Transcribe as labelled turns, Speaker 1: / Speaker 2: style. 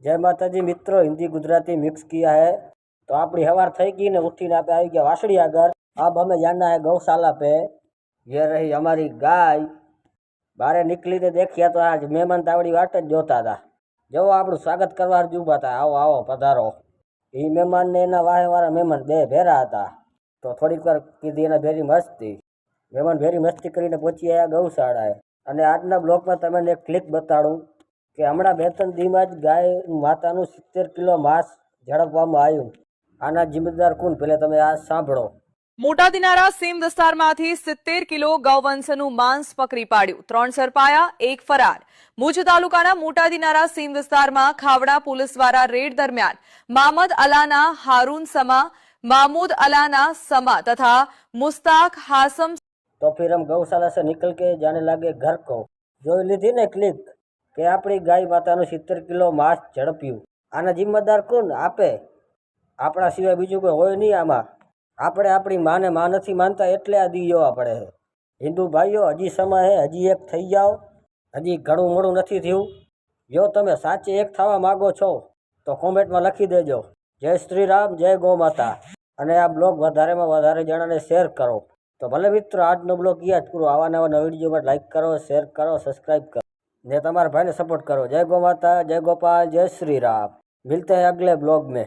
Speaker 1: जय माता जी मित्रों, हिंदी गुजराती मिक्स किया है। तो अपनी हवार थी गई ने उठीने आप आई गया वासड़ी आगर। अब हमें जाना है गौशाला पे। ये रही हमारी गाय। बारे निकली ने देखिया तो आज मेहमान तावड़ी वाट ज जोता था। जो આપણું સ્વાગત કરવા જુબા હતા, આવો આવો પધારો। એ મહેમાન ને એના વાહે વાળા મહેમાન બે ભેરા હતા, તો થોડીક વાર કીધી એના ભેરી મસ્તી। મહેમાન ભેરી મસ્તી કરીને પહોંચી આવ્યા ગૌશાળાએ। અને આજના બ્લોગમાં તમને એક ક્લિક બતાડું કે હમણાં 2-3 દીમાં જ ગાય માતાનું 70 કિલો માંસ ઝડપવામાં આવ્યું। આના જિમ્મેદાર કોણ, પહેલા તમે આ સાંભળો।
Speaker 2: મોટા દિનારા સીમ વિસ્તારમાંથી 70 કિલો ગૌવંશનું માંસ પકડી પાડ્યું। 3 ઝડપાયા, 1 ફરાર। ભુજ તાલુકાના મોટા દિનારા સીમ વિસ્તારમાં ખાવડા પોલીસ દ્વારા રેડ દરમિયાન મામદ અલાના હારૂન સમા, महमूद अलाना समा तथा मुस्ताक हासम।
Speaker 1: तो फिर हम गौशाला से निकल के जाने लगे घर को। जो ली थी ने क्लिक के अपनी गाय माता 70 किलो मांस झड़प्યું। आना जिम्मेदार कोण आपे? આપણા સિવાય બીજું કોઈ હોય નહીં આમાં। આપણે આપણી માને માં નથી માનતા એટલે આ દી જોવા પડે છે। હિન્દુ ભાઈઓ હજી સમય હે, હજી એક થઈ જાઓ, હજી ઘણું મોડું નથી થયું। જો તમે સાચે એક થવા માગો છો તો કોમેન્ટમાં લખી દેજો જય શ્રી રામ, જય ગૌ માતા। અને આ બ્લોગ વધારેમાં વધારે જણાને શેર કરો। તો ભલે મિત્રો આજનો બ્લોગ અહીંયા જ પૂરો। આવા નવા વિડીયો માટે લાઈક કરો, શેર કરો, સબસ્ક્રાઈબ કરો ને તમારા ભાઈને સપોર્ટ કરો। જય ગૌ माता, जय गोपाल, जय श्री राम। मिलते हैं अगले ब्लॉग में।